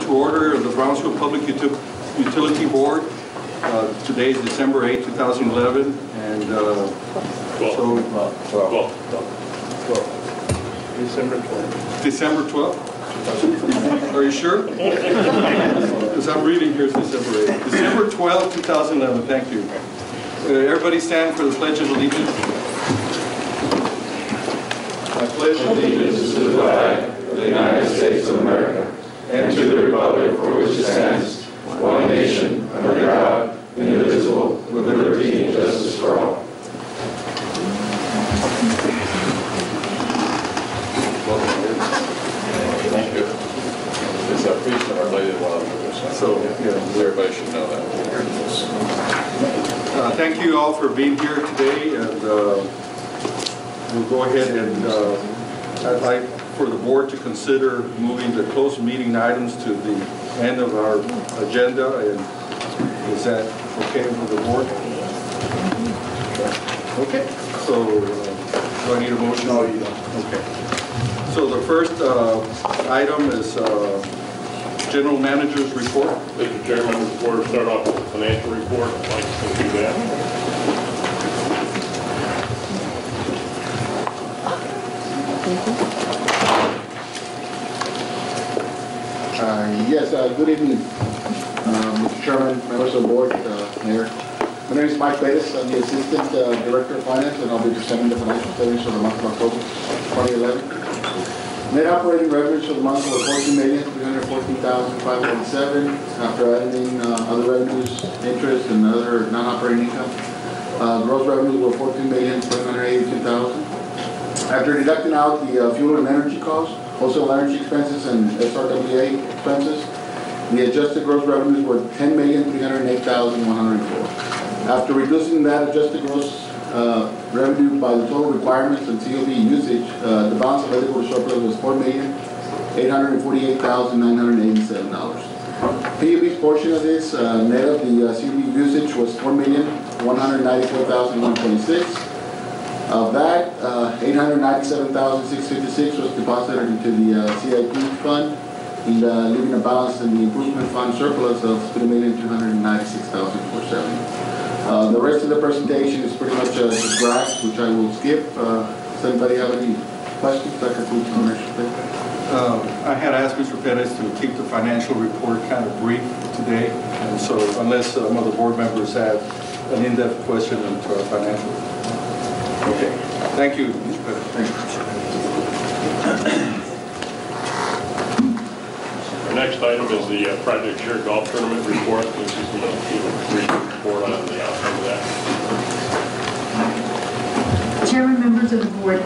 to order the Brownsville Public Utility Board. Today is December 8, 2011, and December 12th. December 12th? Are you sure? Because I'm reading here December 8. December 12, 2011, thank you. Everybody stand for the Pledge of Allegiance. I pledge allegiance to the flag of the United States of America and to the republic for which it stands, one nation, under God, indivisible, with liberty and justice for all. Thank you. It's a priest of Our Lady of Guadalupe, so everybody should know that. Thank you all for being here today, and we'll go ahead and I'd like for the board to consider moving the closed meeting items to the end of our agenda. And is that okay with the board? Okay. So do I need a motion? No, you don't. Okay. So the first item is General Manager's report. Mr. Chairman, before we start off with the financial report, I'd like to do that. Yes, good evening, Mr. Chairman, members of the board, Mayor. My name is Mike Bettis. I'm the Assistant Director of Finance, and I'll be presenting the financial statements for the month of October 2011. Net operating revenues for the month were $14,314,507 after adding other revenues, interest, and other non-operating income. Gross revenues were $14,782,000. After deducting out the fuel and energy costs, wholesale energy expenses, and SRWA expenses, the adjusted gross revenues were $10,308,104. After reducing that adjusted gross revenue by the total requirements and COB usage, the balance available to surplus was $4,848,987. PUB's portion of this, net of the COB usage, was $4,194,126. Of that, $897,656 was deposited into the CIP fund, leaving a balance in the improvement fund surplus of $3,296,470. The rest of the presentation is pretty much a graph, which I will skip. Does anybody have any questions? That concludes the financial statement. I had asked Mr. Pettis to keep the financial report kind of brief today, and so unless some of the board members have an in-depth question into our financial report. Okay, thank you, Mr. Pettis. Thank you. Our next item is the Project Share Golf Tournament report. This is the brief report on the outcome of that. Chairman, members of the board,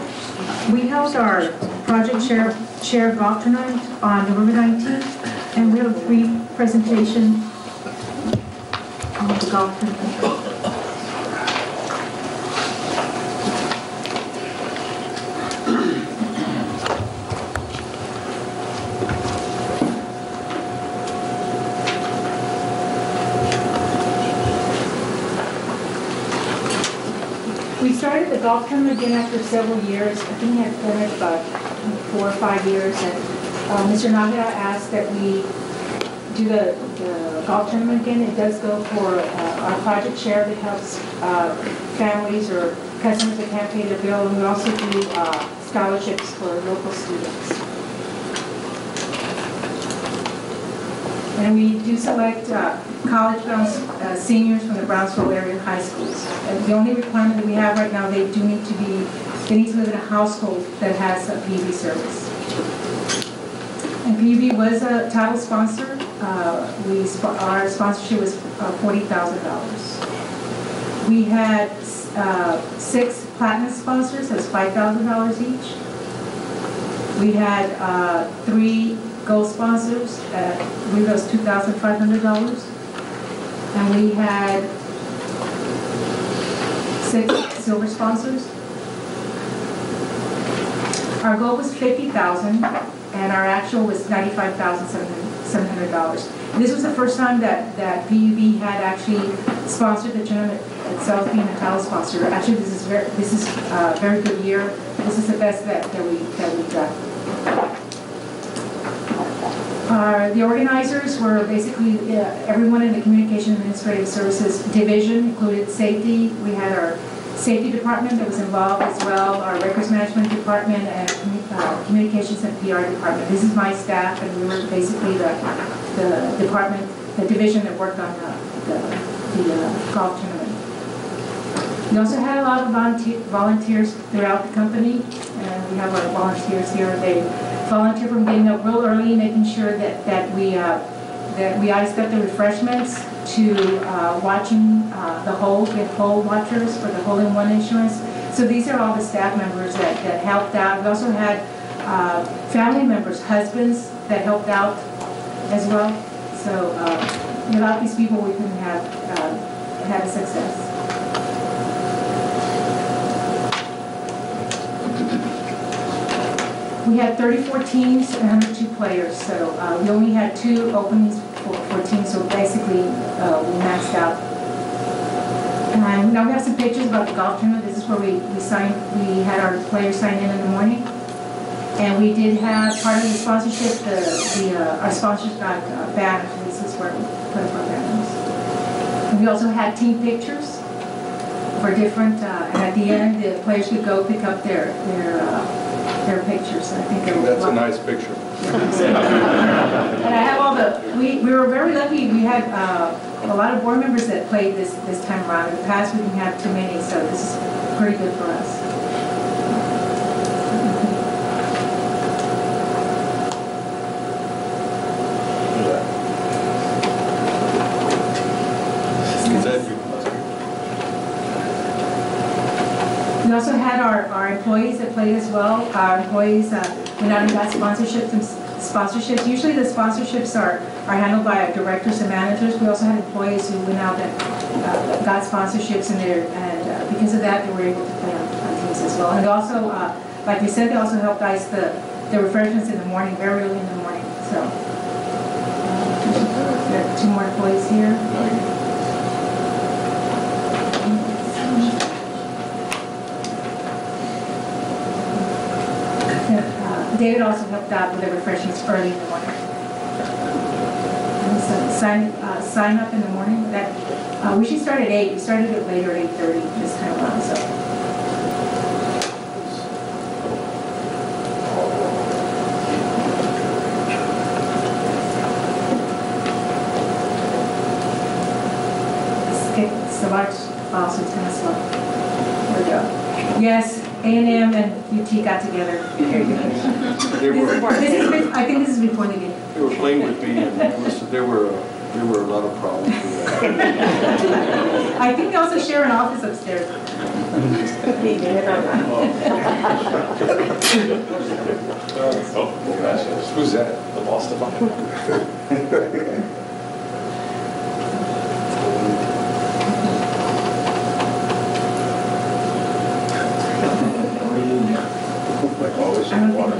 we held our Project Share Golf Tournament on November 19th, and we have a brief presentation on the golf tournament. We started the golf tournament again after several years. I think we had done it about 4 or 5 years, and Mr. Nagara asked that we do the golf tournament again. It does go for our project share that helps families or customers that can't pay their bill, and we also do scholarships for local students. And we do select college-bound seniors from the Brownsville area high schools. And the only requirement that we have right now, they need to live in a household that has a PUB service. And PUB was a title sponsor. Our sponsorship was $40,000. We had 6 platinum sponsors, that's $5,000 each. We had 3 gold sponsors, I believe that was $2,500. And we had 6 silver sponsors. Our goal was $50,000, and our actual was $95,700. This was the first time that PUB had actually sponsored the tournament itself, being a title sponsor. Actually, this is a very good year. This is the best that we've done. The organizers were basically everyone in the Communication Administrative Services Division, included safety. We had our safety department that was involved as well, our records management department, and communications and PR department. This is my staff, and we were basically the department, the division that worked on the golf tournament. We also had a lot of volunteers throughout the company, and we have our volunteers here. They volunteer from getting up real early, making sure that we iced up the refreshments, to watching the hole, get hole watchers for the hole-in-one insurance. So these are all the staff members that helped out. We also had family members, husbands that helped out as well. So without these people, we couldn't have had a success. We had 34 teams and 102 players, so we only had 2 openings for teams, so basically we maxed out. And now we have some pictures about the golf tournament. This is where we had our players sign in the morning. And we did have part of the sponsorship, our sponsors got banners. This is where we put up our banners. And we also had team pictures for different, and at the end, the players could go pick up their pictures. I think that's a nice picture. And I have all we were very lucky. We had a lot of board members that played this time around. In the past, we didn't have too many, so this is pretty good for us. We also had our employees that played as well. Our employees went out and got sponsorships. Usually the sponsorships are handled by our directors and managers. We also had employees who went out and got sponsorships, and because of that, they were able to play on teams as well. And also, like we said, they also helped ice the refreshments in the morning, very early in the morning. So, we have 2 more employees here. David also helped out with the refreshments early in the morning. And so sign up in the morning. We should start at 8. We started it later, 8:30 this time around. So. It's the large file, so it's kind of slow. There we go. Yes. A&M and UT got together. I think this is before the game. They were playing with me, and there were a lot of problems with that. I think they also share an office upstairs. Who's that? The Boston. Like always in water.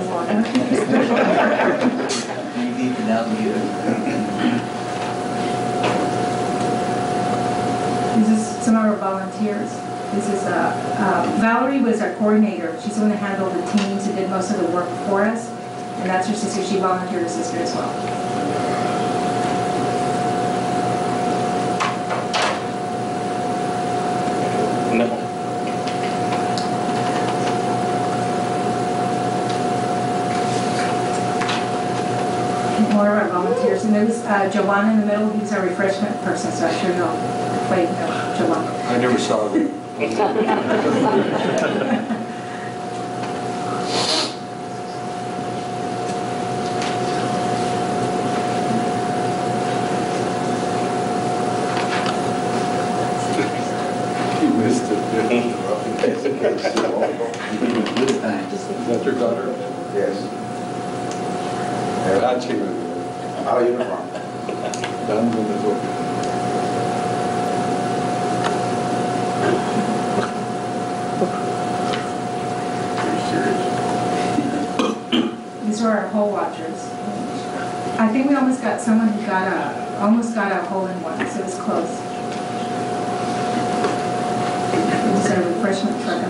This is some of our volunteers. This is Valerie was our coordinator. She's the one that handled the teams and did most of the work for us. And that's her sister. She volunteered her sister as well. More of our volunteers. And there was Giovanna in the middle. He's our refreshment person, so I'm sure you'll play Giovanna. I never saw that. You missed it. Is that your daughter? Yes. Our uniform. These are our hole watchers. I think we almost got someone who almost got a hole in one, so it's close. This is our refreshment truck.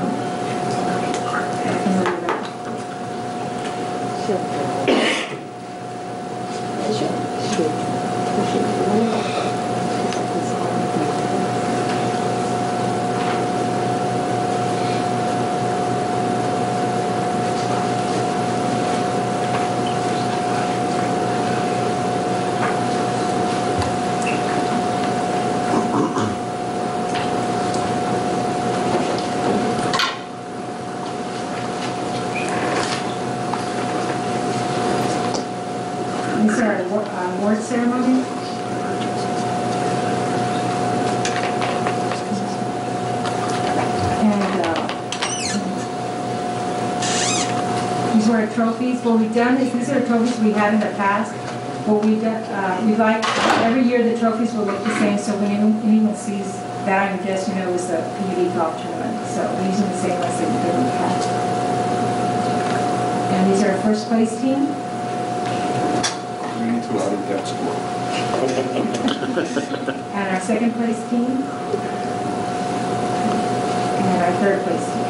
This is our award ceremony. And these are our trophies. What we've done is these are trophies we had in the past. What we've done, we like every year the trophies will look the same. So when anyone sees that, I'm guessing it was the PUD golf tournament. So we're using the same ones that we did in the past. And these are our first place team. We need to audit that score. And our second place team. And our third place team.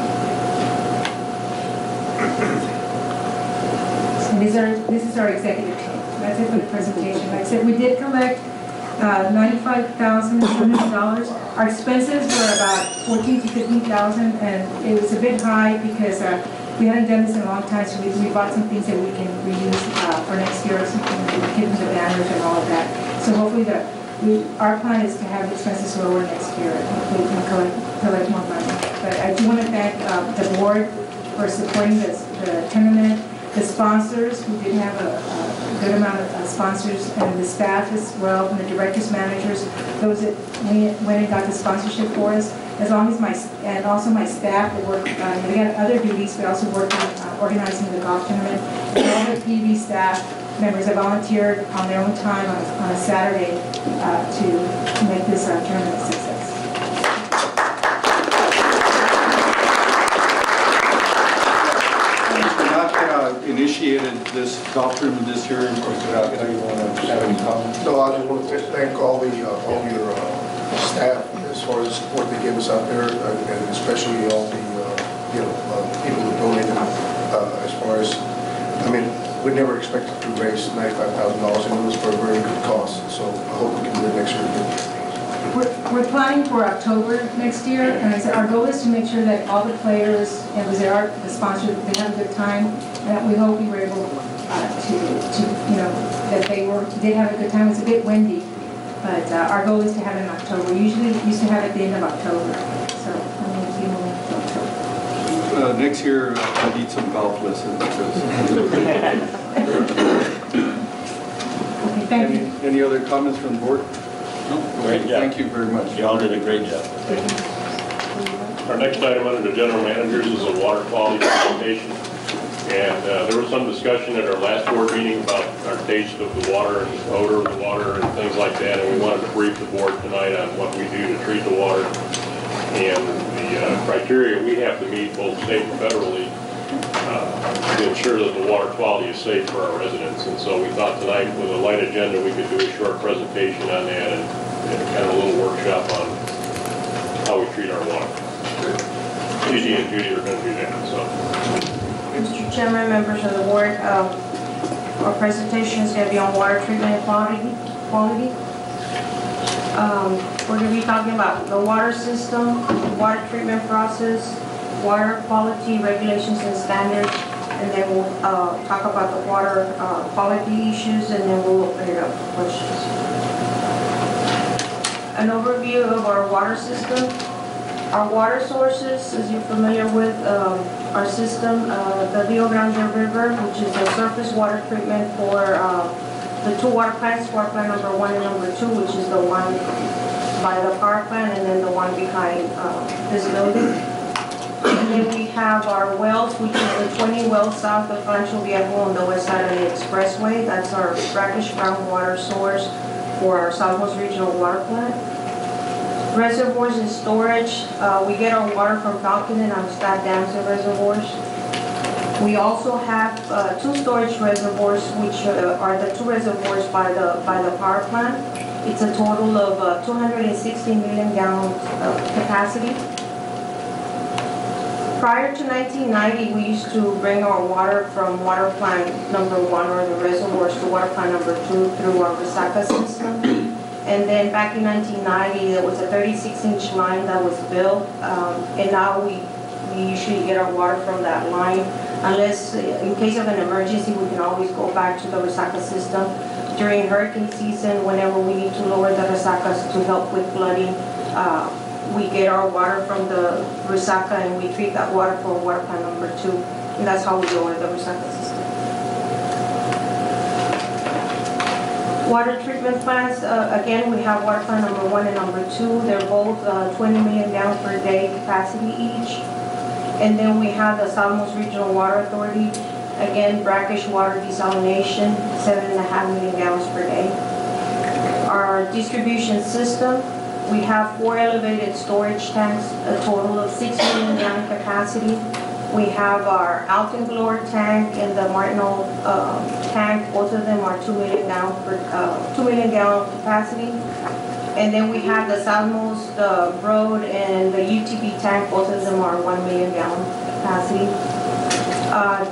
And this is our executive team. That's it for the presentation. Like I said, we did collect $95,700. Our expenses were about $14,000 to $15,000, and it was a bit high because we hadn't done this in a long time, so we bought some things that we can reuse for next year, given the banners and all of that. So hopefully our plan is to have the expenses lower next year, and hopefully we can collect more money. But I do want to thank the board for supporting the tournament, the sponsors, who did have a good amount of sponsors, and the staff as well, and the directors, managers, those that went and got the sponsorship for us, as long as and also my staff that work, they got other duties, but also work on organizing the golf tournament. And all the PV staff members have volunteered on their own time on a Saturday to make this tournament a success. Initiated this golf tournament this year, and how you want to have any comments? No, I just want to thank all your staff as far as the support they give us out there, and especially all the people that donated. As far as, I mean, we never expected to raise $95,000, and it was for a very good cause. So I hope we can do it next year. We're planning for October next year, and our goal is to make sure that all the players and the sponsors, they have a good time, and we hope we were able that they did have a good time. It's a bit windy, but our goal is to have it in October. We usually used to have it at the end of October, so I'm going to be moving to October. Next year, I need some golf lessons. Okay, thank you. Any other comments from the board? Great job. Thank you very much. You all did a great job. Our next item under the general managers is a water quality presentation. And there was some discussion at our last board meeting about our taste of the water and the odor of the water and things like that. And we wanted to brief the board tonight on what we do to treat the water and the criteria we have to meet both state and federally to ensure that the water quality is safe for our residents. And so we thought tonight with a light agenda we could do a short presentation on that and kind of a little workshop on how we treat our water. Gigi and Judy are going to do that. So. Mr. Chairman, members of the board, our presentation is going to be on water treatment and quality. We're going to be talking about the water system, water treatment process, water quality regulations and standards, and then we'll talk about the water quality issues, and then we'll open it up for questions. An overview of our water system. Our water sources, as you're familiar with, our system, the Rio Grande River, which is a surface water treatment for the two water plants, water plant number 1 and number 2, which is the one by the power plant, and then the one behind this building. And then we have our wells, which is the 20 wells south of Rancho Viejo on the west side of the expressway. That's our brackish groundwater source for our Southwest Regional Water Plant. Reservoirs and storage. We get our water from Falcon and Amistad dams and reservoirs. We also have 2 storage reservoirs, which are the 2 reservoirs by the power plant. It's a total of 260 million gallons of capacity. Prior to 1990, we used to bring our water from water plant number 1 or the reservoirs to water plant number 2 through our resaca system. And then back in 1990, there was a 36-inch line that was built, and now we usually get our water from that line. Unless, in case of an emergency, we can always go back to the resaca system. During hurricane season, whenever we need to lower the resacas to help with flooding, we get our water from the resaca and we treat that water for water plant number 2. And that's how we lower the resaca system. Water treatment plants, again, we have water plant number 1 and number 2. They're both 20 million gallons per day capacity each. And then we have the Salmos Regional Water Authority. Again, brackish water desalination, 7.5 million gallons per day. Our distribution system, we have 4 elevated storage tanks, a total of 6 million gallon capacity. We have our Alton-Glore tank and the Martinol tank. Both of them are 2 million gallon capacity. And then we have the Salmos, the Broad, and the UTP tank. Both of them are 1 million gallon capacity.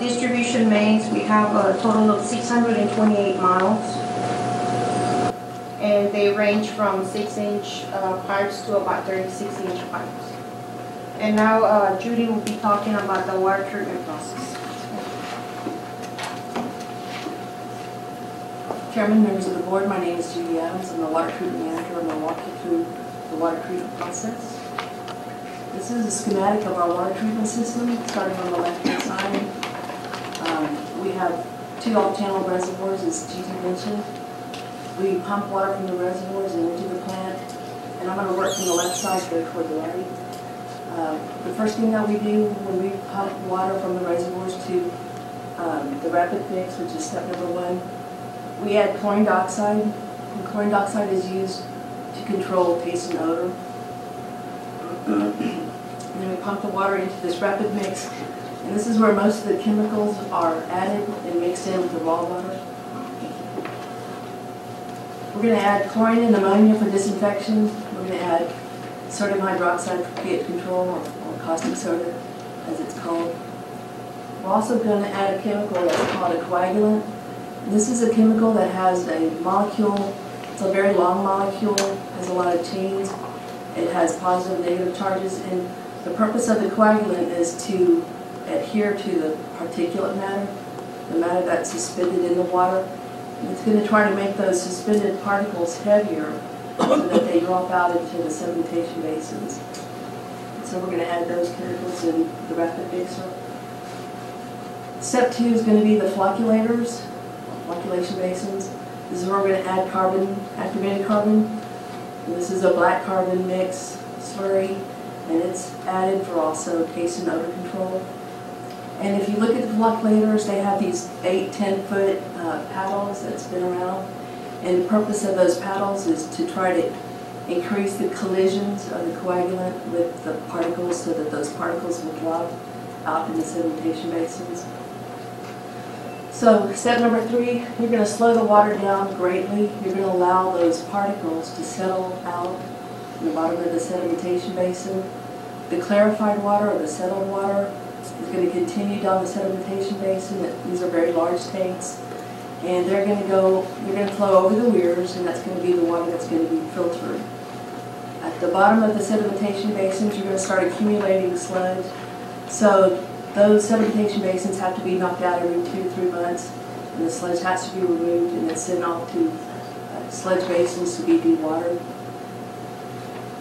Distribution mains, we have a total of 628 miles. And they range from 6-inch pipes to about 36-inch pipes. And now Judy will be talking about the water treatment process. Chairman, members of the board, my name is Judy Adams. I'm the water treatment manager. I'm going to walk you through the water treatment process. This is a schematic of our water treatment system, starting on the left-hand side. We have 2 off-channel reservoirs, as Gigi mentioned. We pump water from the reservoirs and into the plant. And I'm going to work from the left side to go toward the right. The first thing that we do when we pump water from the reservoirs to the rapid mix, which is step number 1, we add chlorine dioxide. And chlorine dioxide is used to control taste and odor. And then we pump the water into this rapid mix. And this is where most of the chemicals are added and mixed in with the raw water. We're going to add chlorine and ammonia for disinfection. We're going to add sodium hydroxide for pH control, or caustic soda, as it's called. We're also going to add a chemical that's called a coagulant. This is a chemical that has a molecule. It's a very long molecule, has a lot of chains. It has positive and negative charges, and the purpose of the coagulant is to adhere to the particulate matter, the matter that's suspended in the water. And it's going to try to make those suspended particles heavier so that they drop out into the sedimentation basins. So we're going to add those chemicals in the rapid mixer. Step 2 is going to be the flocculators, flocculation basins. This is where we're going to add carbon, activated carbon. And this is a black carbon mix slurry, and it's added for also taste and odor control. And if you look at the flocculators, they have these 8-10 foot paddles that spin around. And the purpose of those paddles is to try to increase the collisions of the coagulant with the particles so that those particles will drop out in the sedimentation basins. So step number 3, you're going to slow the water down greatly. You're going to allow those particles to settle out in the bottom of the sedimentation basin. The clarified water or the settled water is going to continue down the sedimentation basin. These are very large tanks. And they're going to flow over the weirs, and that's going to be the water that's going to be filtered. At the bottom of the sedimentation basins, you're going to start accumulating sludge. So those sedimentation basins have to be knocked out every 2 to 3 months, and the sludge has to be removed and then sent off to sludge basins to be dewatered.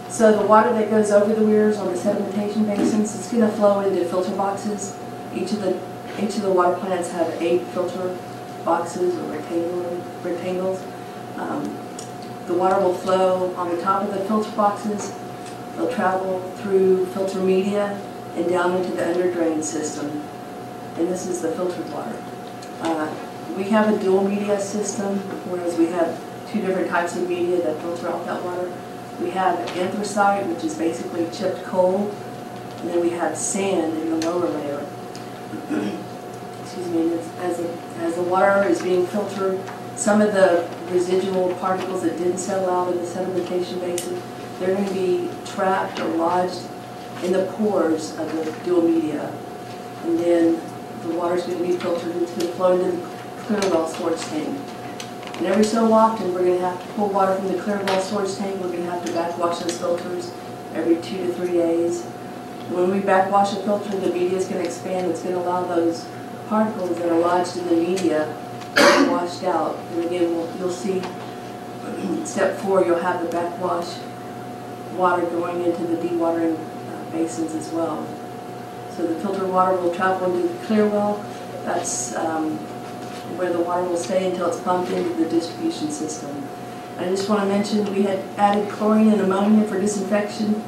So the water that goes over the weirs on the sedimentation basins, it's going to flow into filter boxes. Each of the water plants have 8 filter boxes or rectangles. The water will flow on the top of the filter boxes. They'll travel through filter media and down into the under drain system. And this is the filtered water. We have a dual media system, whereas we have 2 different types of media that filter out that water. We have anthracite, which is basically chipped coal, and then we have sand in the lower layer. Excuse me, as the water is being filtered, some of the residual particles that didn't settle out in the sedimentation basin, they're going to be trapped or lodged in the pores of the dual media. And then the water's going to be filtered and it's going to flow into the clear well storage tank. And every so often, we're going to have to pull water from the clear well storage tank. We're going to have to backwash those filters every 2 to 3 days. When we backwash a filter, the media is going to expand. It's going to allow those particles that are lodged in the media to be washed out. And again, you'll see step 4, you'll have the backwash water going into the dewatering basins as well. So the filtered water will travel into the clear well. That's where the water will stay until it's pumped into the distribution system. I just want to mention we had added chlorine and ammonia for disinfection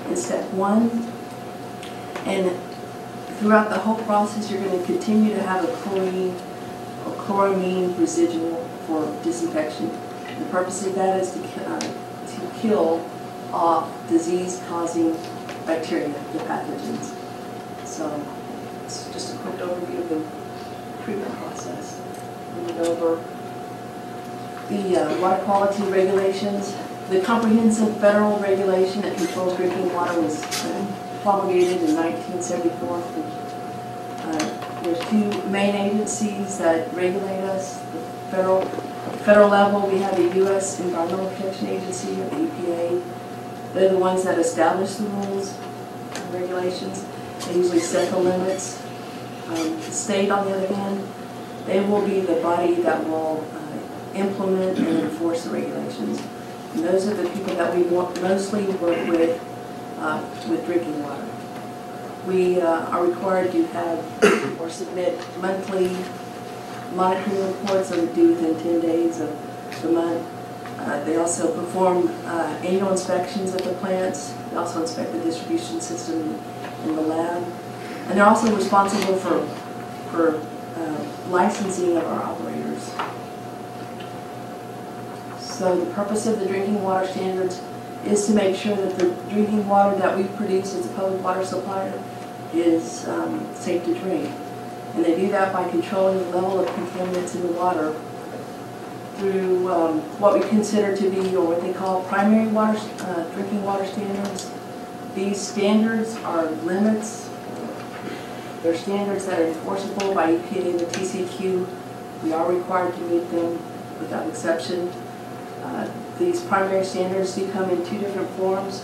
in step 1. And throughout the whole process, you're going to continue to have a chlorine or chloramine residual for disinfection. The purpose of that is to kill off disease-causing bacteria, the pathogens. So it's just a quick overview of the treatment process. We went over the water quality regulations. The comprehensive federal regulation that controls drinking water was promulgated in 1974. There's 2 main agencies that regulate us. The federal level, we have the U.S. Environmental Protection Agency, or the EPA. They're the ones that establish the rules and regulations. They usually set the limits. The state, on the other hand, they will be the body that will implement and enforce the regulations. And those are the people that we mostly work with drinking water. We are required to have or submit monthly monitoring reports that are due within 10 days of the month. They also perform annual inspections of the plants. They also inspect the distribution system in the lab. And they're also responsible for licensing of our operators. So the purpose of the drinking water standards is to make sure that the drinking water that we produce as a public water supplier is safe to drink. And they do that by controlling the level of contaminants in the water through what we consider to be, or what they call primary water, drinking water standards. These standards are limits. They're standards that are enforceable by EPA and the TCQ. We are required to meet them without exception. These primary standards do come in 2 different forms.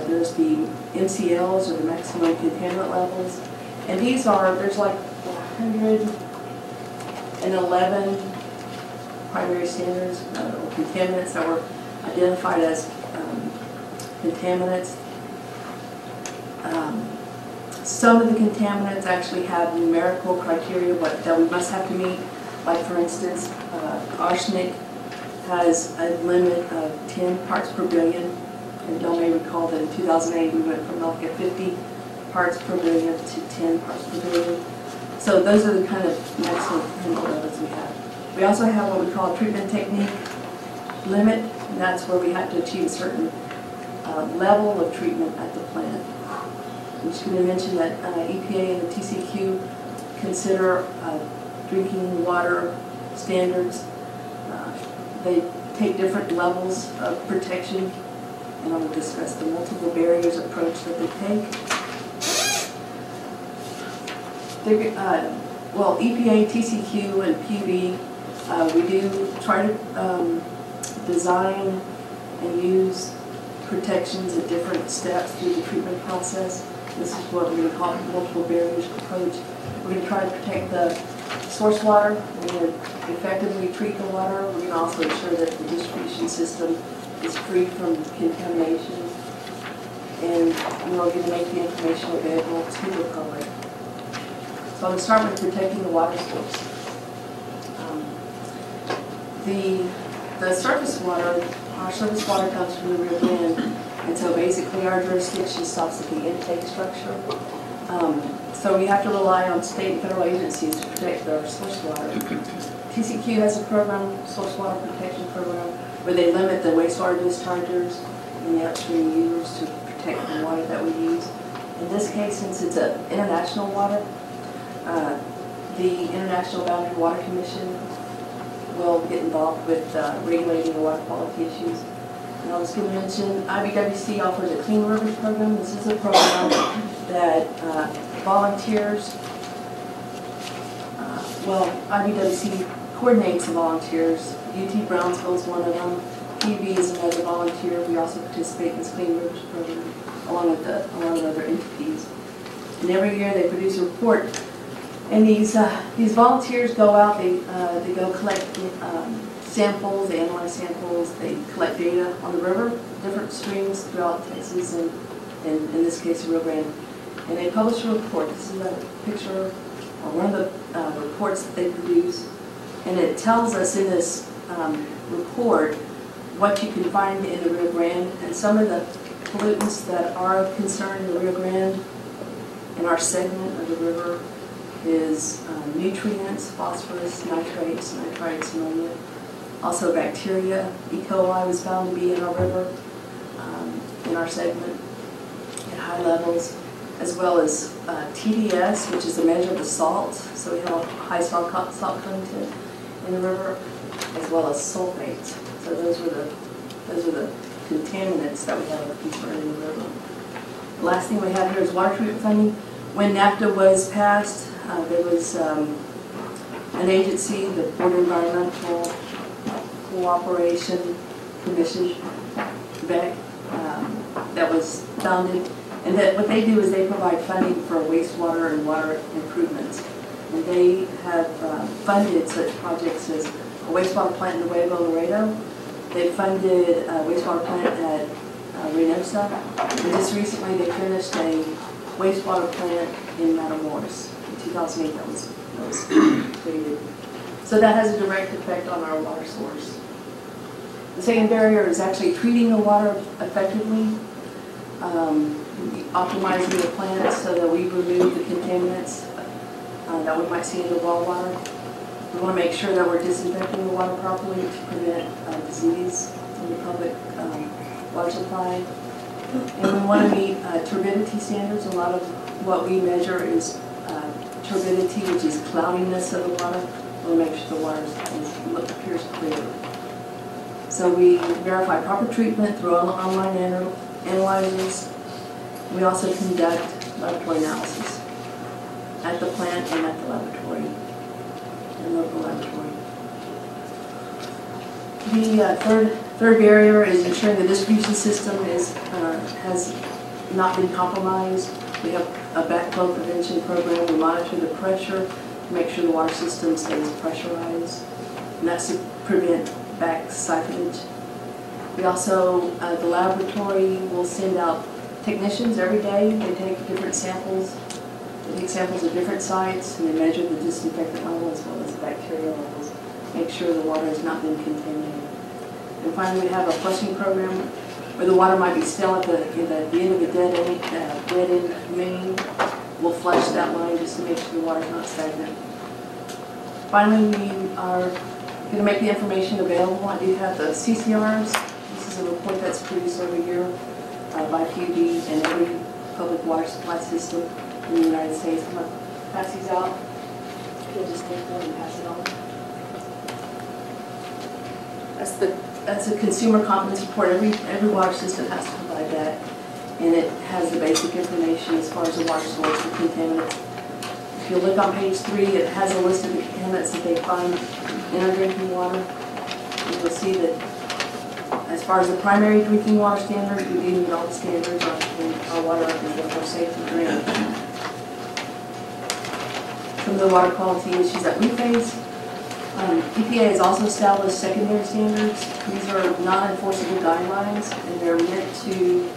There's the MCLs, or the maximum contaminant levels. And these are, there's like 111 primary standards, or contaminants that were identified as contaminants. Some of the contaminants actually have numerical criteria that we must have to meet. Like, for instance, arsenic has a limit of 10 parts per billion. And y'all may recall that in 2008 we went from like 50 parts per billion to 10 parts per billion. So those are the kind of maximum contaminant levels we have. We also have what we call a treatment technique limit, and that's where we have to achieve a certain level of treatment at the plant. I'm just going to mention that EPA and the TCQ consider drinking water standards. They take different levels of protection, and I will discuss the multiple barriers approach that they take. Well, EPA, TCQ, and PB, we do try to design and use protections at different steps through the treatment process. This is what we're going to call the multiple barriers approach. We're going to try to protect the source water. We're going to effectively treat the water. We're going to also ensure that the distribution system is free from contamination. And we're going to make the information available to the public. So I'm going to start with protecting the water source. The surface water, our surface water comes from the Rio Grande, and so basically our jurisdiction stops at the intake structure. So we have to rely on state and federal agencies to protect our source water. TCQ has a program, source water protection program, where they limit the wastewater dischargers and the upstream users to protect the water that we use. In this case, since it's an international water, the International Boundary Water Commission will get involved with regulating the water quality issues. And I was going to mention IBWC offers a Clean Rivers program. This is a program that volunteers, IBWC coordinates the volunteers. UT Brownsville is one of them. PB is another volunteer. We also participate in this Clean Rivers program along with other entities. And every year they produce a report. And these volunteers go out. They go collect samples. They analyze samples. They collect data on the river, different streams throughout Texas, and in this case, the Rio Grande. And they publish a report. This is a picture, or one of the reports that they produce. And it tells us in this report what you can find in the Rio Grande, and some of the pollutants that are of concern in the Rio Grande in our segment of the river is nutrients, phosphorus, nitrates, ammonia. Also bacteria, E. coli was found to be in our river, in our segment at high levels, as well as TDS, which is a measure of the salt. So we have a high salt content in the river, as well as sulfates. So those are the contaminants that we have a concern in the river. The last thing we have here is water treatment funding. When NAFTA was passed, there was an agency, the Board of Environmental Cooperation Commission, BEC, that was founded. And that what they do is they provide funding for wastewater and water improvements. And they have funded such projects as a wastewater plant in Nuevo Laredo. They funded a wastewater plant at Reynosa. And just recently they finished a wastewater plant in Matamoros. In 2008 that was completed. So that has a direct effect on our water source. The second barrier is actually treating the water effectively, optimizing the plants so that we remove the contaminants that we might see in the well water. We want to make sure that we're disinfecting the water properly to prevent disease in the public water supply. And we want to meet turbidity standards. A lot of what we measure is turbidity, which is cloudiness of the water. We want to make sure the water appears clear. So we verify proper treatment through online analyzers. We also conduct laboratory analysis at the plant and at the laboratory, and local laboratory. The third barrier is ensuring the distribution system has not been compromised. We have a backflow prevention program. We monitor the pressure to make sure the water system stays pressurized, and that's to prevent back siphonage. We also, the laboratory will send out technicians every day. They take different samples. They take samples at different sites, and they measure the disinfectant level as well as the bacteria levels. Make sure the water has not been contaminated. And finally, we have a flushing program where the water might be still at the end of a dead-end main. We'll flush that line just to make sure the water is not stagnant. Finally, we are going to make the information available. I do have the CCRs. This is a report that's produced every year by PUD and every public water supply system in the United States. I'm going to pass these out. You'll just take them and pass it on. That's a consumer confidence report. Every water system has to provide that, and it has the basic information as far as the water source, the contaminants. If you look on page 3, it has a list of the contaminants that they find in our drinking water. And you'll see that as far as the primary drinking water standard, we do meet all the standards on our water is therefore safe to drink. Some of the water quality issues that we face. EPA has also established secondary standards. These are non-enforceable guidelines, and they're meant to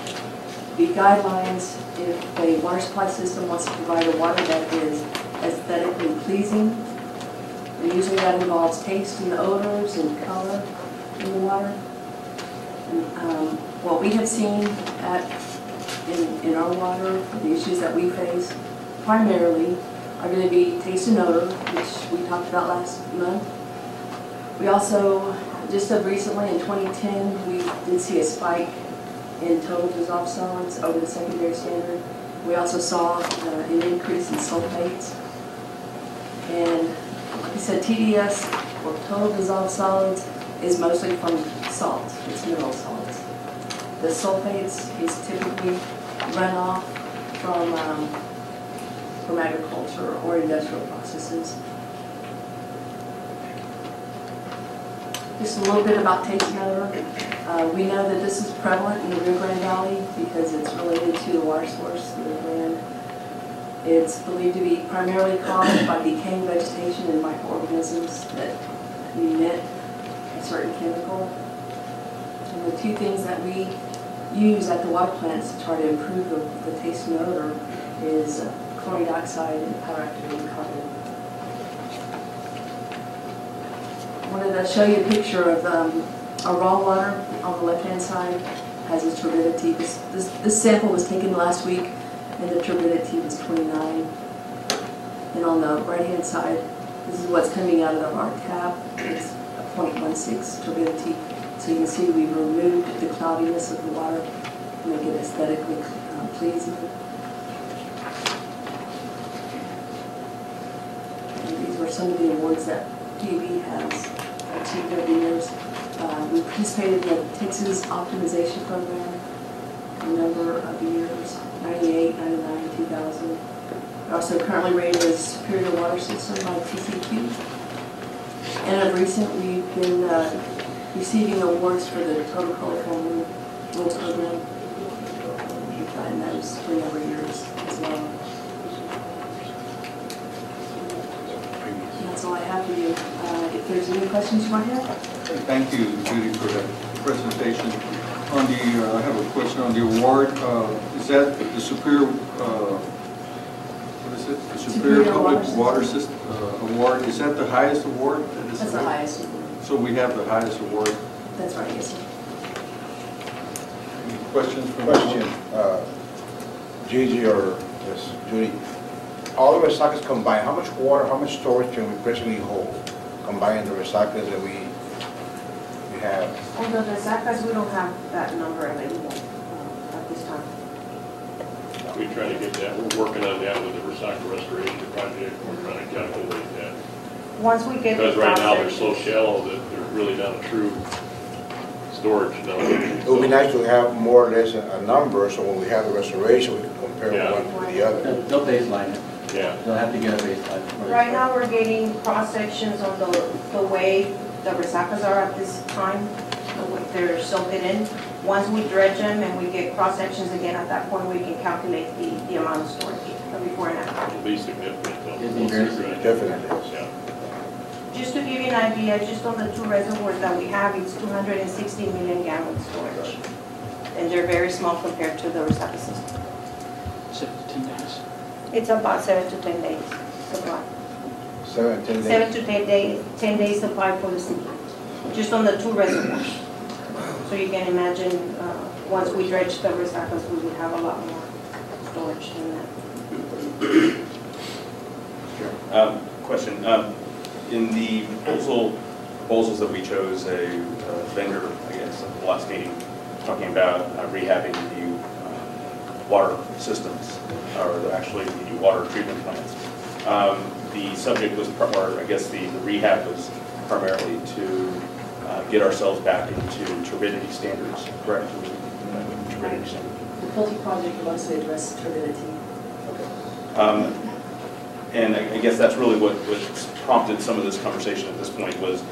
be guidelines if a water supply system wants to provide a water that is aesthetically pleasing. And usually that involves taste and odors and color in the water. And, what we have seen in our water, the issues that we face, primarily are going to be taste and odor, which we talked about last month. We also, just of recently in 2010, we did see a spike in total dissolved solids over the secondary standard. We also saw an increase in sulfates. And like I said, TDS, or total dissolved solids, is mostly from salt. It's mineral salts. The sulfates is typically runoff from agriculture or industrial processes. Just a little bit about taste and odor. We know that this is prevalent in the Rio Grande Valley because it's related to the water source, the Rio Grande. It's believed to be primarily caused by decaying vegetation and microorganisms that emit a certain chemical. And the two things that we use at the water plants to try to improve the taste and odor is chlorine dioxide and power-activated carbon. I wanted to show you a picture of our raw water on the left-hand side has its turbidity. This sample was taken last week, and the turbidity was 29. And on the right-hand side, this is what's coming out of our tap. It's a 0.16 turbidity. So you can see we've removed the cloudiness of the water to make it aesthetically pleasing. And these were some of the awards that DEV has achieved over the years. We participated in the Texas Optimization Program a number of years, 98, 99, 2000. We're also currently rated as Superior Water System by TCQ. And of recent, we've been receiving awards for the Total Colorful Moon program. We've gotten those for a number of years as well. And that's all I have for you. If there's any questions you might have. Thank you, Judy, for that presentation. On the, I have a question on the award. Is that the Superior, what is it? The Superior Public Water System Award. Is that the highest award? That's the highest award. So we have the highest award. That's right, yes, sir. Any questions from Gigi or yes, Judy, all the recycles combined, how much water, how much storage can we presently hold? Combining the recycles that we have? On the resacas, we don't have that number available at this time. We try to get that. We're working on that with the recycle restoration project. We're trying to calculate that. Once we get because the right now they're process, so shallow that they're really not a true storage. No. It would be nice to have more or less a number, so when we have the restoration, we can compare one to the other. They'll baseline it. Yeah. They'll have to get a baseline. right now we're getting cross sections on the way the resacas are at this time. The way they're silted in. Once we dredge them and we get cross sections again, at that point we can calculate the amount of storage before and after. It'll be significant. It'll be very significant. Definitely. Yeah. Just to give you an idea, just on the two reservoirs that we have, it's 260 million gallon storage. And they're very small compared to the recycle system. 7 to 10 days. It's about 7 to 10 days supply. 7 to 10 days? 7 to 10 days supply for the city, just on the two reservoirs. So you can imagine, once we dredge the recycles, we would have a lot more storage than that. Question. In the proposals that we chose, a vendor, I guess, at the last meeting, talking about rehabbing the water systems, or actually the water treatment plants. The subject was, or I guess the rehab was primarily to get ourselves back into turbidity standards, correct? Turbidity standards. The filter project will mostly address turbidity. Okay. And I guess that's really what prompted some of this conversation at this point was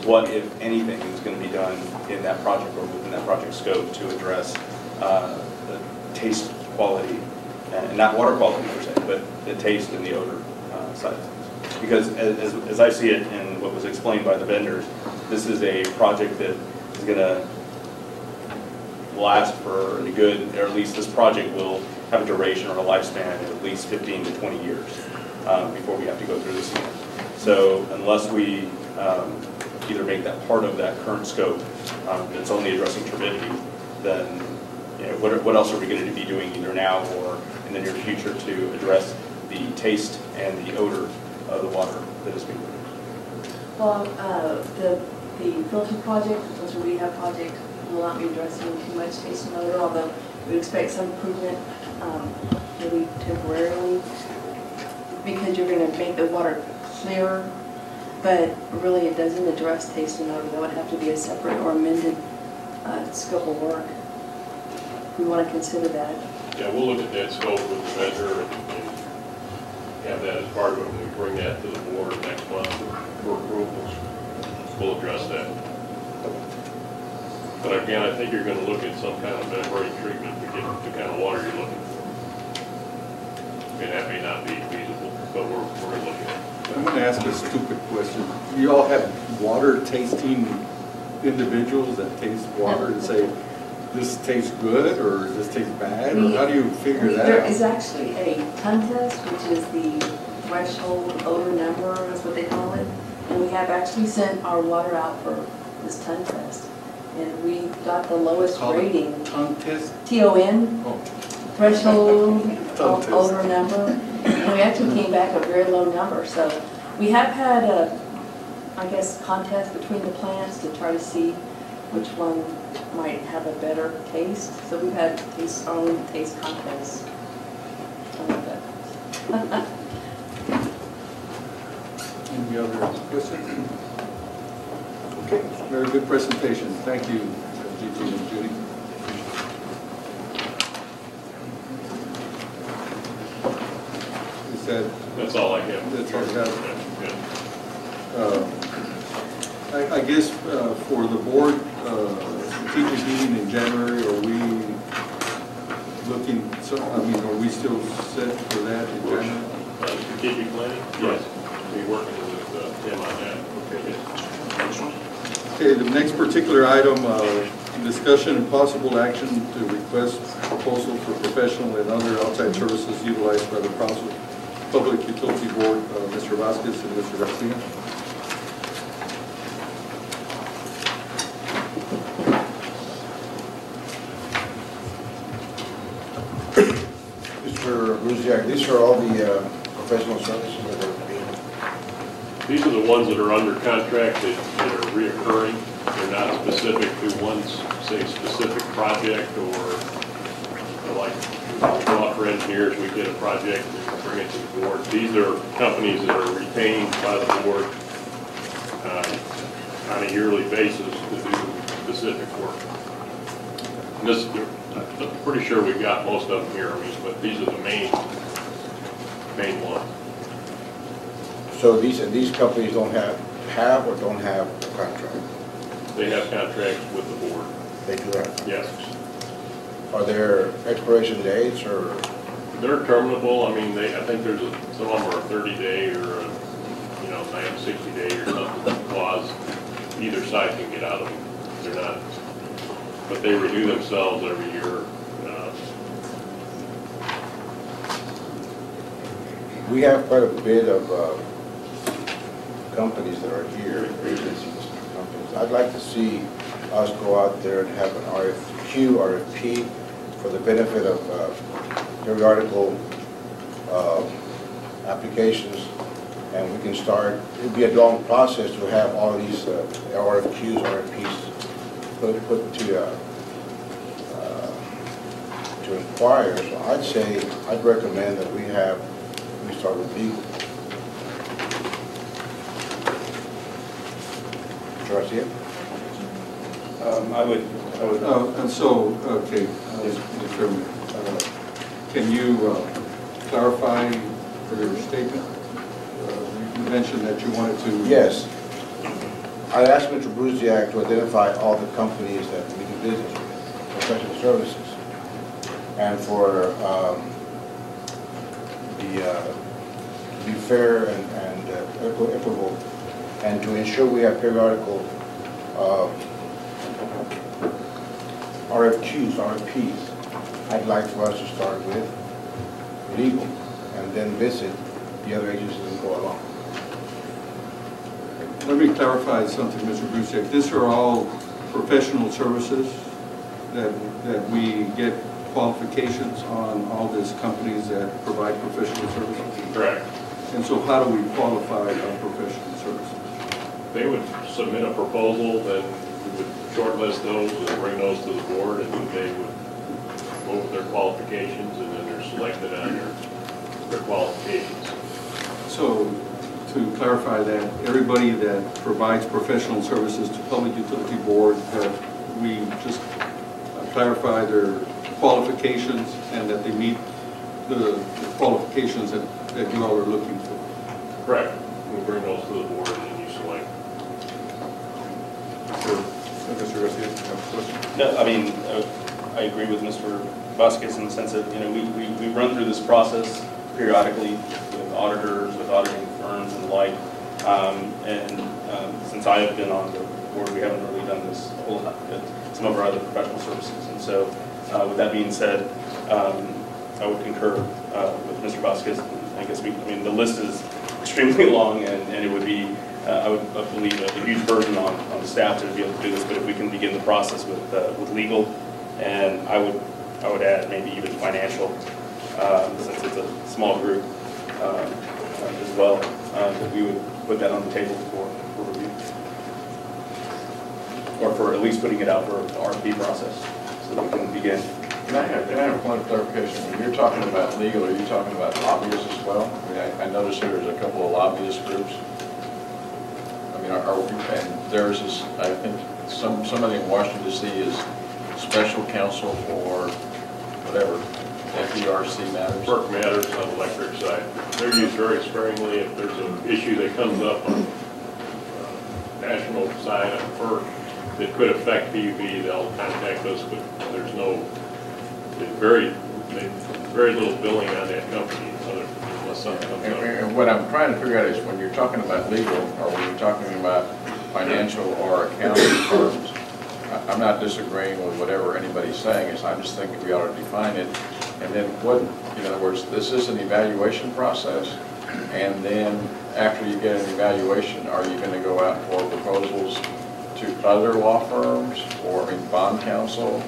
what, if anything, is going to be done in that project or within that project scope to address the taste quality, and not water quality per se, but the taste and the odor side of things. Because as I see it and what was explained by the vendors, this is a project that is going to last for a good, or at least this project will have a duration or a lifespan of at least 15 to 20 years before we have to go through this again. So unless we either make that part of that current scope that's only addressing turbidity, then what else are we going to be doing either now or in the near future to address the taste and the odor of the water that is being produced? Well, the filter project, the filter rehab project, will not be addressing too much taste and odor, although we expect some improvement, maybe temporarily, because you're going to make the water clearer, but really it doesn't address taste and odor. That would have to be a separate or amended scope of work. We want to consider that. Yeah, we'll look at that scope with the vendor and have that as part of it. When we bring that to the board next month for approvals, we'll address that. But again, I think you're going to look at some kind of membrane treatment to get the kind of water you're looking for. And that may not be feasible, but we're going to look at it. I'm going to ask a stupid question. You all have water tasting individuals that taste water and say, this tastes good or this tastes bad? Or how do you figure that There out? is actually a ton test, which is the threshold odor number, that's what they call it. And we have actually sent our water out for this ton test. And we got the lowest rating. Tongue test? T-O-N, Oh. threshold Tongue test. odor number. And we actually came back a very low number. So we have had a, I guess, contest between the plants to try to see which one might have a better taste. So we've had our own taste contests. Any other questions? Okay, very good presentation. Thank you, Gigi and Judy. Is that? That's all I have. That's all you have? Yeah. I guess for the board strategic meeting in January, are we looking, are we still set for that in January? Strategic planning? Yes. We're working with Tim on that. Okay, the next particular item, discussion and possible action to request proposal for professional and other outside services utilized by the Brownsville Public Utility Board, Mr. Vasquez and Mr. Garcia. Mr. Bruziak, these are all the professional services that are being... These are the ones that are under contract that are reoccurring. They're not specific to one, say, specific project or like we go out for engineers, we get a project and bring it to the board. These are companies that are retained by the board on a yearly basis to do specific work. And this, I'm pretty sure we've got most of them here, but these are the main ones. So these companies don't have or don't have a contract? They have contracts with the board. They do have? Yes. Are there expiration dates or? They're terminable. I mean, I think there's some of them are a 30-day or a, 60-day or something clause. Either side can get out of them. They're not, but they renew themselves every year. We have quite a bit of companies that are here, agencies, companies. I'd like to see us go out there and have an RFP for the benefit of periodical applications, and we can start. It'd be a long process to have all these RFPs put to inquire. So I'd recommend that we start with legal. Garcia? I would. And so, okay, Mr. Chairman, can you clarify for your statement? You mentioned that you wanted to... Yes. I asked Mr. Bruziak to identify all the companies that we do business with, professional services, and for to be fair and equitable, and to ensure we have periodical RFPs. I'd like for us to start with legal and then visit the other agencies and go along. Let me clarify something, Mr. Brusick. These are all professional services that we get qualifications on all these companies that provide professional services? Correct. And so how do we qualify our professional services? They would submit a proposal, then we would shortlist those and bring those to the board, and they would go with their qualifications, and then they're selected on their qualifications. So to clarify that, everybody that provides professional services to Public Utility Board, we just clarify their qualifications and that they meet the qualifications that you all are looking for. Correct. We'll bring those to the board and then you select. Mr. Garcia, you have a question? No, I mean, I agree with Mr. Vasquez in the sense that, we run through this process periodically with auditors, with auditing firms and the like. Since I have been on the board, we haven't really done this a whole lot with some of our other professional services. And so, with that being said, I would concur with Mr. Vasquez. I guess the list is extremely long, and it would be, I believe, a huge burden on the staff to be able to do this. But if we can begin the process with legal, and I would add maybe even financial, since it's a small group as well, that we would put that on the table for review, or for at least putting it out for the RFP process, so that we can begin. Can I have a point of clarification? When you're talking about legal, are you talking about lobbyists as well? I notice there's a couple of lobbyist groups. And theirs is, I think, somebody in Washington D.C. is special counsel for whatever, FERC matters. FERC matters on the electric side. They're used very sparingly. If there's an issue that comes up on the national side of FERC that could affect PUB, they'll contact us, but there's very little billing on that company unless something comes up. And what I'm trying to figure out is when you're talking about legal, or when you're talking about financial or accounting firms, I'm not disagreeing with whatever anybody's saying. I'm just thinking we ought to define it. And then in other words, this is an evaluation process. And then after you get an evaluation, are you going to go out for proposals to other law firms, or bond counsel,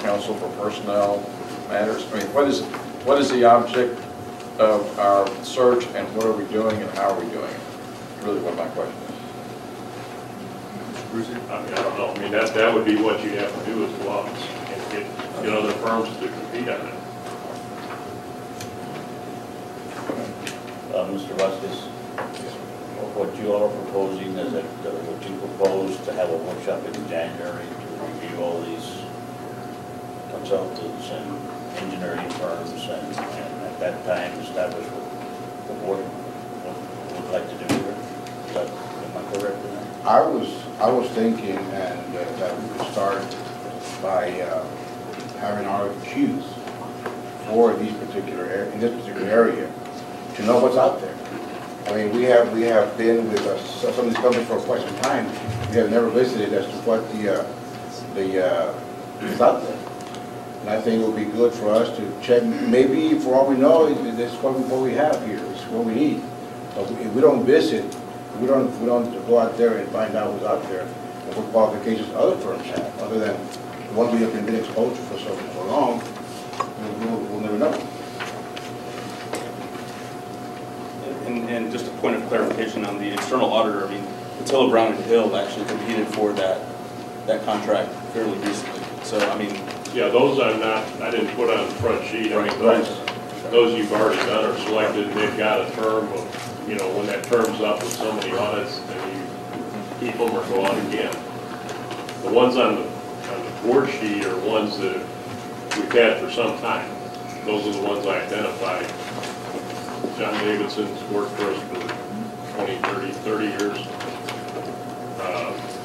counsel for personnel matters? What is the object of our search, and what are we doing, and how are we doing it? Really what my question is. I don't know. That would be what you'd have to do as well, and get other firms to compete on it. Mr. Vasquez, what you all are proposing is that would you propose to have a workshop in January to review all these consultants and engineering firms, and at that time establish what the board would like to do here? Am I correct in that? I was thinking that we could start by having RFQs for in this particular area to know what's out there. We have been with some of these companies for quite some time. We have never visited as to what is out there. And I think it would be good for us to check. Maybe for all we know, this is what we have here. This is what we need. But if we don't visit, we don't go out there and find out what's out there and what qualifications other firms have, other than the ones we have been exposed to for so long. We'll never know. And just a point of clarification on the external auditor, Attila Brown and Hill actually competed for that contract fairly recently. So, yeah, those I didn't put on the front sheet. Those you've already done are selected, and they've got a term of, when that term's up with so many audits, then you keep them or go on again. The ones on the board sheet are ones that we've had for some time. Those are the ones I identified. John Davidson's worked for us for 20, 30 years.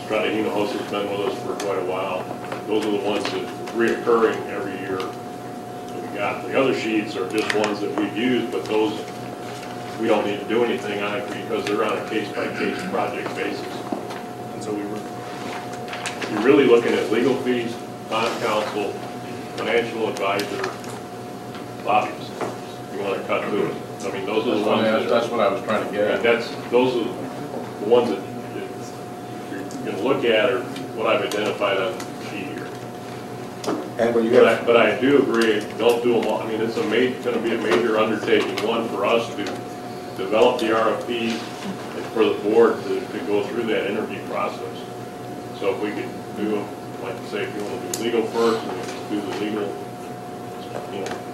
Strata Hinojosa's been with us for quite a while. Those are the ones that reoccurring every year that we got. The other sheets are just ones that we've used, but those we don't need to do anything on it because they're on a case-by-case project basis. And so you're really looking at legal fees, bond counsel, financial advisor, lobbyists. You want to cut through it. Those are the ones. That's what I was trying to get at. Those are the ones that you can look at, or what I've identified on the sheet here. And when you but I do agree, don't do them all. It's going to be a major undertaking, one for us to develop the RFP and for the board to go through that interview process. So if we could do them, like I say, if you want to do legal first, and we do the legal,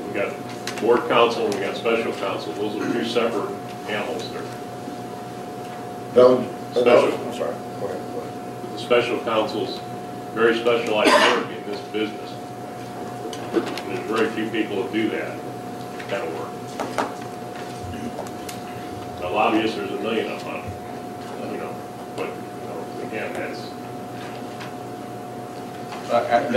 we got board counsel and we got special counsel. Those are two separate animals there. I'm sorry. Go ahead. The special counsels very specialized work in this business. And there's very few people that do that kind of work. A lobbyist, there's a million of them, you know, but, you know, again,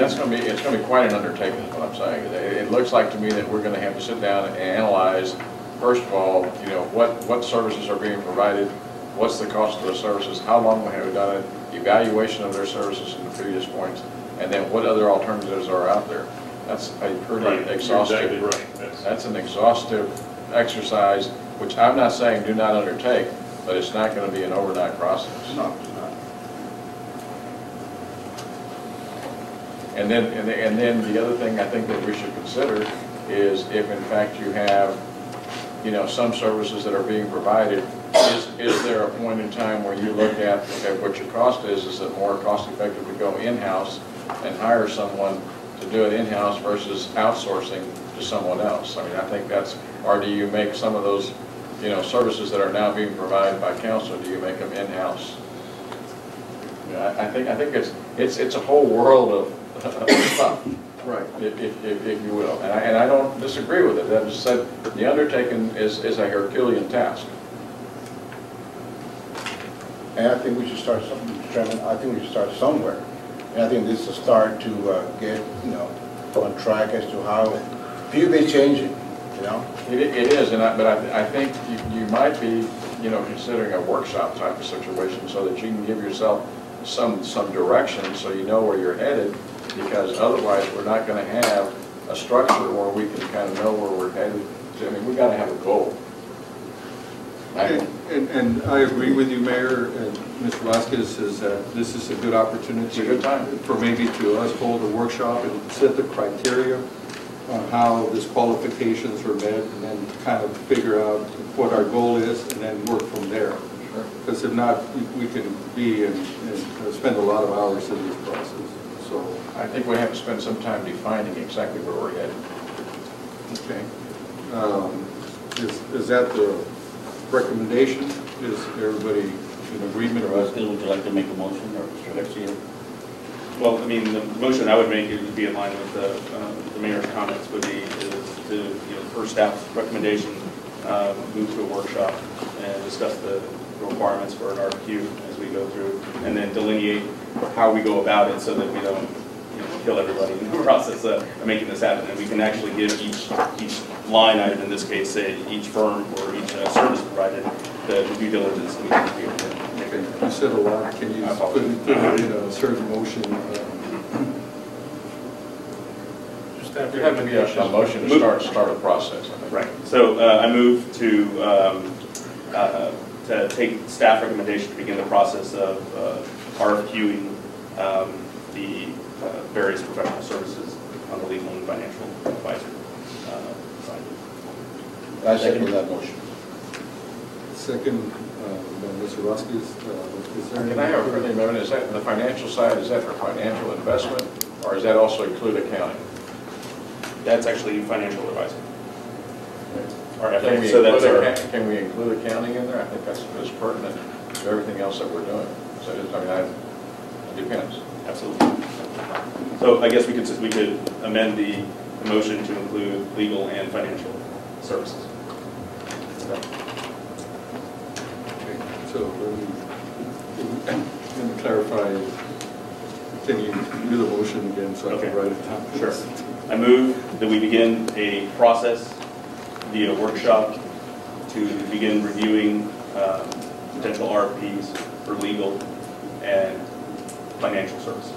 It's going to be quite an undertaking, is what I'm saying. It looks like to me that we're going to have to sit down and analyze, first of all, you know, what services are being provided, what's the cost of those services, how long have we done it, evaluation of their services in the previous points, and then what other alternatives are out there. That's a pretty exhaustive. You're exactly right. That's an exhaustive exercise, which I'm not saying do not undertake, but it's not going to be an overnight process. No, it's not. And then the other thing I think that we should consider is if in fact you have, you know, some services that are being provided, is there a point in time where you look at, okay, what your cost is it more cost effective to go in-house and hire someone to do it in-house versus outsourcing to someone else? I mean, I think that's, or do you make some of those, you know, services that are now being provided by council, do you make them in-house? Yeah, I think it's a whole world of stuff, Right. if you will, and I don't disagree with it. I just said the undertaking is a Herculean task. And I think we should start something, Chairman, I think we should start somewhere. And I think this is a start to get, you know, on track as to how few may change it, you know? It is, but I think you might be, you know, considering a workshop type of situation so that you can give yourself some direction so you know where you're headed, because otherwise we're not going to have a structure where we can kind of know where we're headed. I mean, we got to have a goal. And I agree with you, Mayor, and Mr. Vasquez, is that this is a good opportunity. It's a good time. For maybe to us hold a workshop and set the criteria on how these qualifications are met, and then kind of figure out what our goal is, and then work from there. Sure. Because if not, we can be and spend a lot of hours in this process. So I think we have to spend some time defining exactly where we're headed. okay, is that the recommendation? Is everybody in agreement? Mr. Vasquez, would you like to make a motion, or Mr. Garcia? Well, I mean, the motion I would make it would be in line with the mayor's comments would be to, you know, per staff's recommendation, move to a workshop and discuss the requirements for an RFQ as we go through, and then delineate how we go about it so that we don't, you know, kill everybody in the process of making this happen. And we can actually give each line item, in this case, say each firm or each service provided, the due diligence we can do. Okay, you said a lot. Can you put it in a certain motion? There have to be a motion to start a process, I think. Right. So I move to take staff recommendation to begin the process of RFQing the various professional services on the legal and financial advisor side. I second that motion. Second, Mr. Vasquez. Is there Can I have a friendly amendment? Is that the financial side, is that for financial investment, or does that also include accounting? That's actually financial advisor. Can we include accounting in there? I think that's pertinent to everything else that we're doing. So, it depends. Absolutely. So I guess we could amend the motion to include legal and financial services. Okay, so let me clarify. Can you do the motion again so I can write it down? Sure. I move that we begin a process via workshop to begin reviewing potential RFPs for legal and financial services.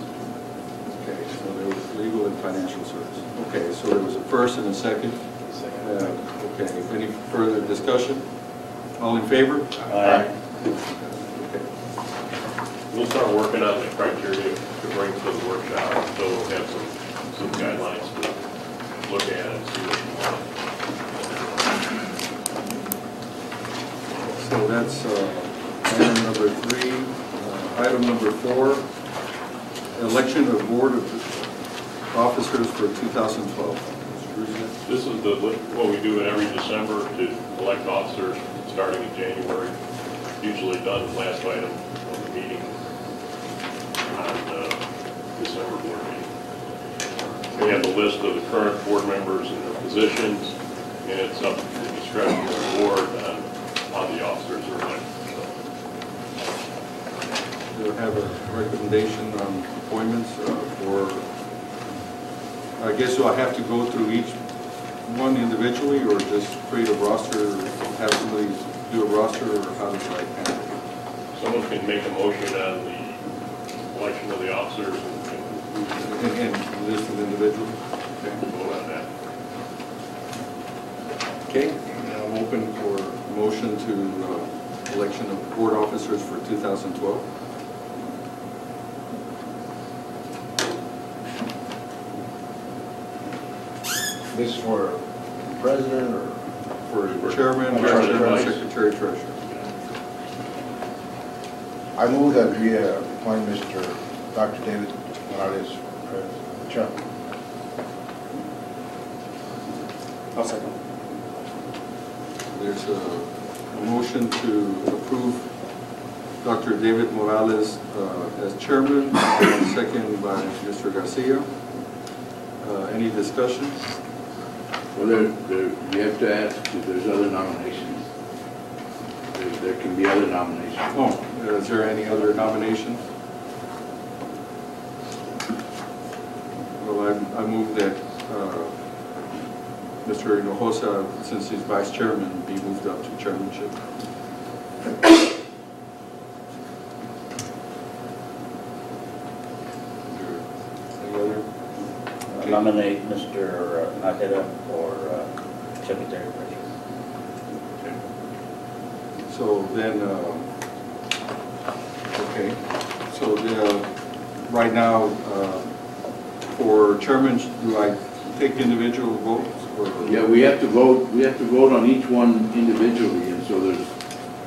Okay, so there was legal and financial services. Okay, so there was a first and a second. Okay, any further discussion? All in favor? Aye. Okay. We'll start working on the criteria to bring to the workshop, so we'll have some guidelines to look at and see what you want. So that's item number 3. Item number 4, election of board of officers for 2012. This is what we do in every December to elect officers starting in January. Usually done last item of the meeting on December a list of the current board members and their positions, and it's up to the discretion of the board on how the officers are elected. Do you have a recommendation on appointments for, I guess, do I have to go through each one individually, or just create a roster, have somebody do a roster, or how does that handle it? Someone can make a motion on the election of the officers And list of individuals? Okay. vote on that. Okay, I'm open for motion to election of board officers for 2012. This is for president or? For chairman, vice chairman, secretary, treasurer. I move that we appoint Mr. Dr. David Morales, chairman. I'll second. There's a motion to approve Dr. David Morales as chairman, and second by Mr. Garcia. Any discussion? Well, you have to ask if there's other nominations. There can be other nominations. Oh, is there any other nominations? Well, I move that Mr. Hinojosa, since he's vice chairman, be moved up to chairmanship. Any other? Nominate Mr. Nakeda for secretary treasurer. Okay. So then, okay, so right now, for chairman, do I take individual votes? Or? Yeah, we have to vote on each one individually, and so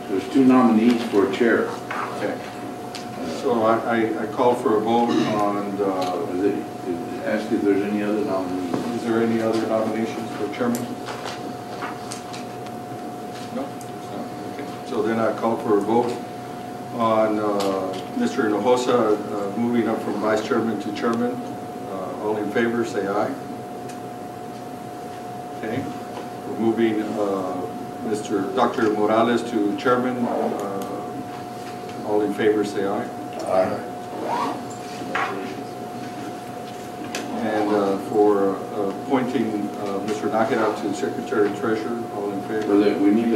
there's two nominees for chair. Okay. So I call for a vote on Ask if there's any other nominees. Is there any other nominations for chairman? No? Okay. So then I call for a vote on Mr. Hinojosa moving up from vice chairman to chairman. All in favor, say aye. Okay. We're moving Dr. Morales to chairman. All in favor, say aye. Aye. And for appointing Mr. Nakeda to secretary treasurer, all in favor? Well, we need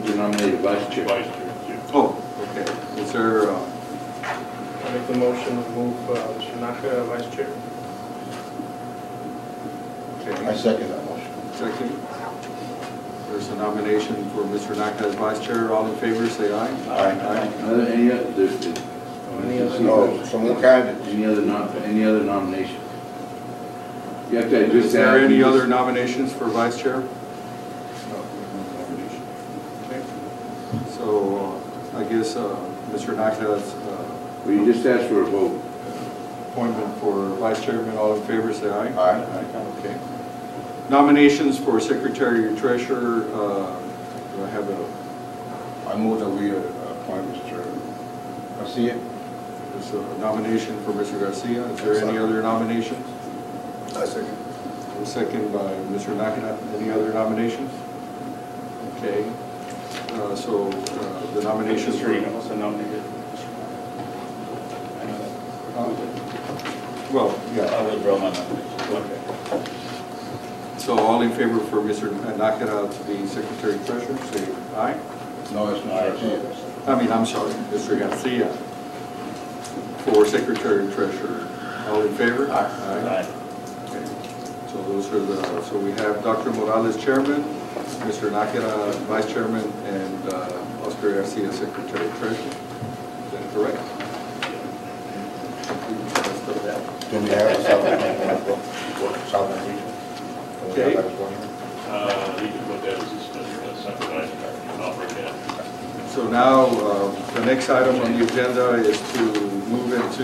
to nominate a vice chair. Vice chair, too. Oh, okay. Is there, I make the motion to move Mr. Nakeda vice chair. I okay, second that motion. second? There's a nomination for Mr. Nakeda as vice chair. All in favor, say aye. Aye. Any other? No, some more candidates. Any other nominations? You have to Is just there add- any other nominations for vice chair? No nomination. Okay. So I guess Mr. Nakeda's Well, you just asked for a vote. appointment for vice chairman, all in favor, say aye. Aye. Okay. Nominations for secretary and treasurer, do I have a, I move that we appoint Mr. Garcia. there's a nomination for Mr. Garcia. Is there any other nominations? I second. A second by Mr. Nakeda. Any other nominations? Okay. So the nominations Mr. Hinojosa nominated. I know that. well, yeah. I withdraw my nomination. Okay. So all in favor for Mr. Nakeda to be secretary treasurer, say aye. No, it's Mr. Garcia. I'm sorry, Mr. Garcia for secretary treasurer. All in favor? Aye. Okay. So those are so we have Dr. Morales chairman, Mr. Nakeda vice chairman, and Oscar Garcia secretary treasurer. Is that correct? Do we have a Southern region? Okay. You can put that as a separate item. I'll bring that. So now, the next item on the agenda is to move into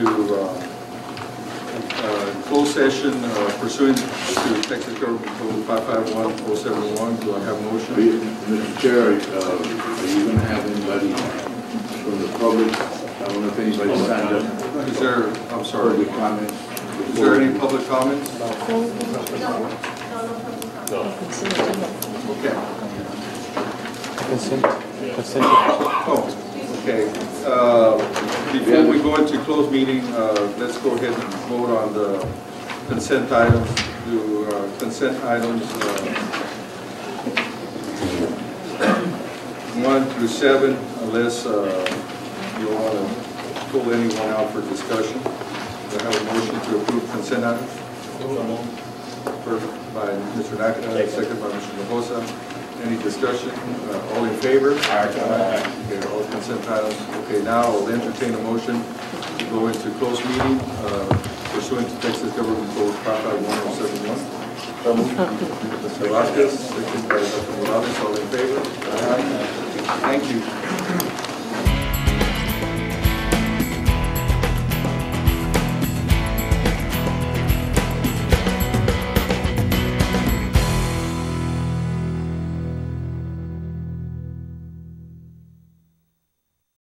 closed session pursuant to Texas Government Code 551-071. Do I have a motion? Mr. Chair, are you going to have anybody from the public? I don't know if anybody signed up. Is there, I'm sorry. Public comments. Is there any public comments? No. Okay. Consent. Oh, okay. Before we go into closed meeting, let's go ahead and vote on the consent items. Do consent items 1 through 7, unless you want to pull anyone out for discussion. Do I have a motion to approve consent items? First by Mr. Nakata, second by Mr. Nabosa. Any discussion? All in favor? Aye. Okay, all consent items. Okay, now I'll entertain a motion to go into closed meeting pursuant to Texas Government Code 55171. Mr. Vasquez, second by Dr. Morales, all in favor? Aye. Thank you.